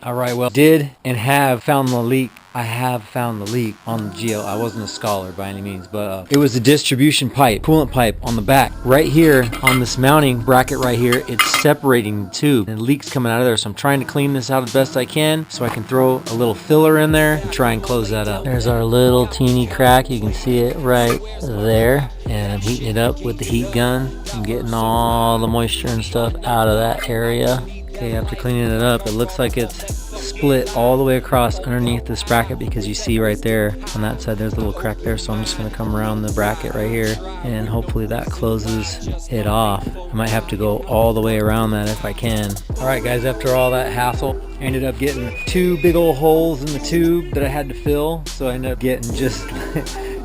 All right, well, did and have found the leak. I have found the leak on the GL. I wasn't a scholar by any means, but it was a distribution pipe, coolant pipe on the back. Right here on this mounting bracket right here, it's separating the tube and leaks coming out of there. So I'm trying to clean this out as best I can so I can throw a little filler in there and try and close that up. There's our little teeny crack. You can see it right there. And I'm heating it up with the heat gun. I'm getting all the moisture and stuff out of that area. Okay, after cleaning it up, it looks like it's split all the way across underneath this bracket, because you see right there on that side there's a little crack there. So I'm just going to come around the bracket right here and hopefully that closes it off. I might have to go all the way around that if I can. All right guys, after all that hassle, I ended up getting 2 big old holes in the tube that I had to fill, so I ended up getting just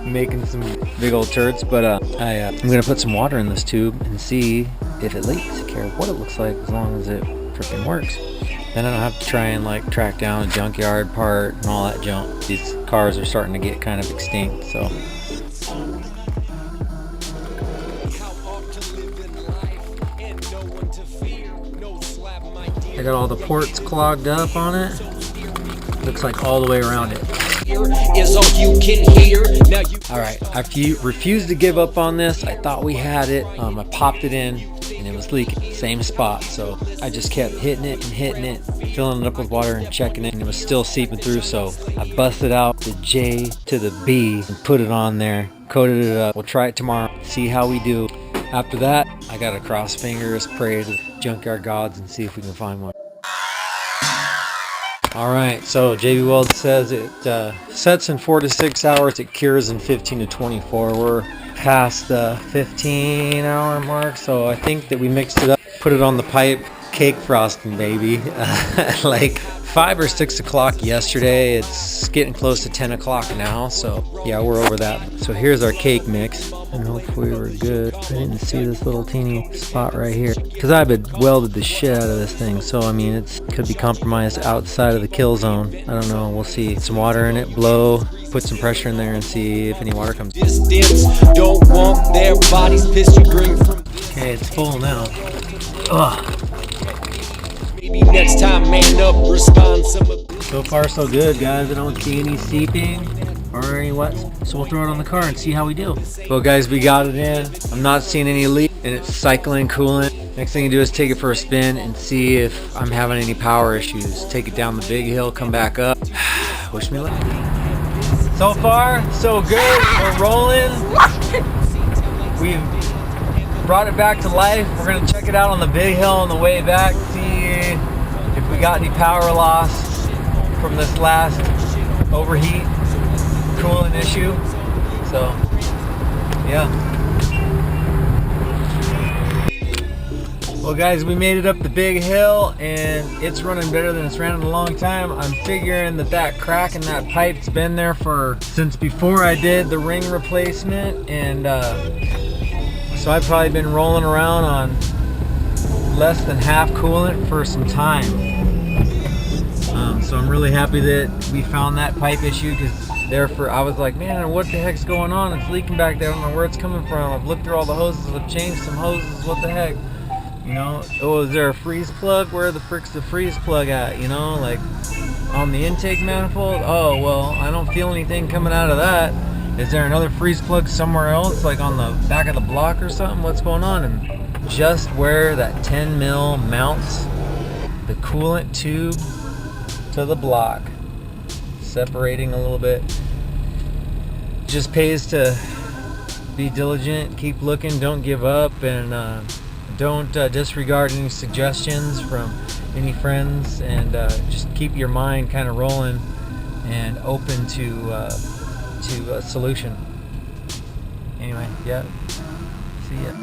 making some big old turds. But I'm gonna put some water in this tube and see if it leaks. I don't care what it looks like as long as it freaking works. Then I don't have to try and like track down a junkyard part and all that junk. These cars are starting to get kind of extinct, so. I got all the ports clogged up on it. Looks like all the way around it. Is all you can hear. Now you. All right, I refused to give up on this. I thought we had it. I popped it in and it was leaking, same spot. So I just kept hitting it and hitting it, filling it up with water and checking it, and it was still seeping through. So I busted out the J to the B and put it on there, coated it up. We'll try it tomorrow, see how we do. After that, I gotta cross fingers, pray to the junkyard gods, and see if we can find one. All right, so JB Weld says it sets in 4 to 6 hours. It cures in 15 to 24. We're past the 15-hour mark, so I think that we mixed it up, put it on the pipe, cake frosting, baby. Like 5 or 6 o'clock yesterday. It's getting close to 10 o'clock now, so yeah, we're over that. So here's our cake mix, and hopefully we're good. I didn't see this little teeny spot right here, because I've welded the shit out of this thing, so I mean, it could be compromised outside of the kill zone. I don't know, we'll see. Some water in it, blow, put some pressure in there and see if any water comes. Don't want their bodies pissed you bring from. Okay, it's full now. Ugh. Maybe next time, man up, respond some. So far so good, guys. I don't see any seeping or any wet, so we'll throw it on the car and see how we do. Well guys, we got it in. I'm not seeing any leak, and it's cycling coolant. Next thing you do is take it for a spin and see if I'm having any power issues. Take it down the big hill, come back up. Wish me luck. So far so good. We're rolling. We've brought it back to life. We're gonna check it out on the big hill on the way back, see if we got any power loss from this last overheat coolant issue. So yeah. Well guys, we made it up the big hill and it's running better than it's ran in a long time. I'm figuring that crack in that pipe's been there since before I did the ring replacement, and so I've probably been rolling around on less than half coolant for some time. So I'm really happy that we found that pipe issue, because I was like, man, what the heck's going on? It's leaking back there. I don't know where it's coming from. I've looked through all the hoses. I've changed some hoses. What the heck? You know, oh, is there a freeze plug? Where the frick's the freeze plug at? You know, like on the intake manifold? Oh, well, I don't feel anything coming out of that. Is there another freeze plug somewhere else, like on the back of the block or something? What's going on? And just where that 10 mil mounts the coolant tube to the block, separating a little bit. Just pays to be diligent, keep looking, don't give up, and don't disregard any suggestions from any friends, and just keep your mind kind of rolling and open to a solution. Anyway, yeah, see ya.